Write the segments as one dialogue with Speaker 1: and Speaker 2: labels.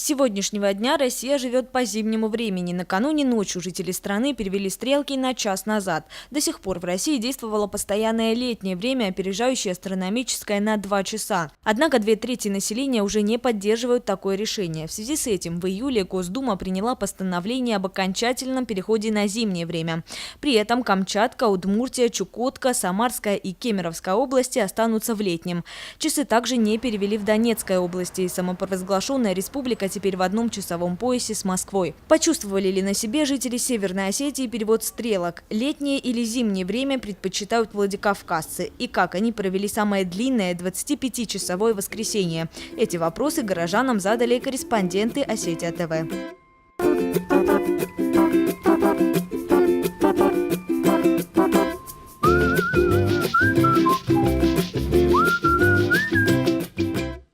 Speaker 1: С сегодняшнего дня Россия живет по зимнему времени. Накануне ночью жители страны перевели стрелки на час назад. До сих пор в России действовало постоянное летнее время, опережающее астрономическое на 2 часа. Однако 2/3 населения уже не поддерживают такое решение. В связи с этим в июле Госдума приняла постановление об окончательном переходе на зимнее время. При этом Камчатка, Удмуртия, Чукотка, Самарская и Кемеровская области останутся в летнем. Часы также не перевели в Донецкой области, и самопровозглашенная республика теперь в одном часовом поясе с Москвой. Почувствовали ли на себе жители Северной Осетии перевод стрелок? Летнее или зимнее время предпочитают владикавказцы? И как они провели самое длинное 25-часовое воскресенье? Эти вопросы горожанам задали корреспонденты Осетия ТВ.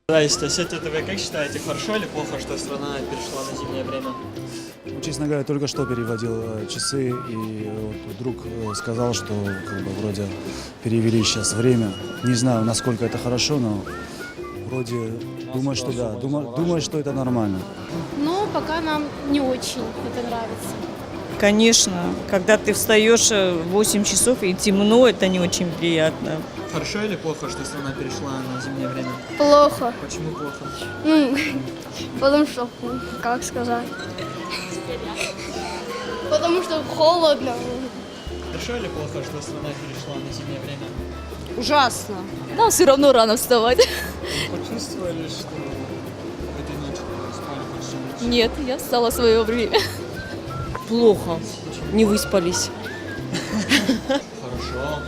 Speaker 2: Здрасте, Осетия ТВ, как считаете, хорошо или плохо, что страна перешла на зимнее время?
Speaker 3: Честно говоря, только что переводил часы, и вот друг сказал, что вроде перевели сейчас время. Не знаю, насколько это хорошо, но вроде думаю, что да, думаю, что это нормально.
Speaker 4: Но пока нам не очень это нравится.
Speaker 5: Конечно, когда ты встаешь в 8 часов и темно, это не очень приятно.
Speaker 2: Хорошо или плохо, что страна перешла на зимнее время?
Speaker 4: Плохо.
Speaker 2: Почему плохо?
Speaker 4: Потому что, как сказать? Потому что холодно.
Speaker 2: Хорошо или плохо, что страна перешла на зимнее время?
Speaker 6: Ужасно.
Speaker 7: Нам все равно рано вставать.
Speaker 2: Почувствовали, что этой ночью спали почти ночью?
Speaker 7: Нет, я встала в свое время.
Speaker 6: Плохо. Не выспались.
Speaker 2: Хорошо.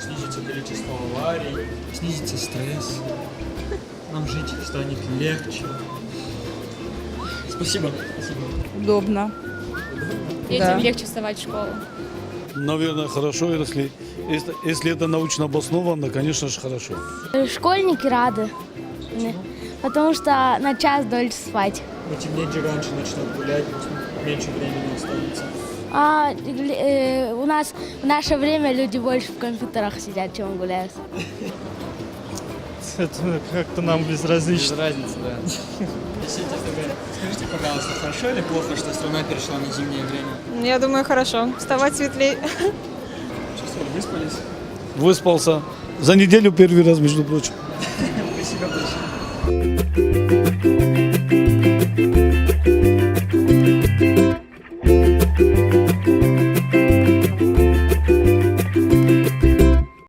Speaker 2: Снизится количество аварий, снизится стресс. Нам жить станет легче. Спасибо. Спасибо.
Speaker 6: Удобно.
Speaker 7: Детям легче вставать в школу.
Speaker 8: Наверное, хорошо, если это научно обосновано, конечно же, хорошо.
Speaker 9: Школьники рады, потому что на час дольше спать.
Speaker 2: Темнеть же раньше начнут гулять, меньше времени останется.
Speaker 9: У нас в наше время люди больше в компьютерах сидят, чем гуляют.
Speaker 10: Это как-то нам безразлично.
Speaker 2: Без разницы, да. Осетия ТВ, скажите, пожалуйста, хорошо или плохо, что страна перешла на зимнее время?
Speaker 6: Я думаю, хорошо. Вставать светлее.
Speaker 2: Чувствовали, выспались?
Speaker 8: Выспался. За неделю первый раз, между прочим.
Speaker 2: Спасибо большое.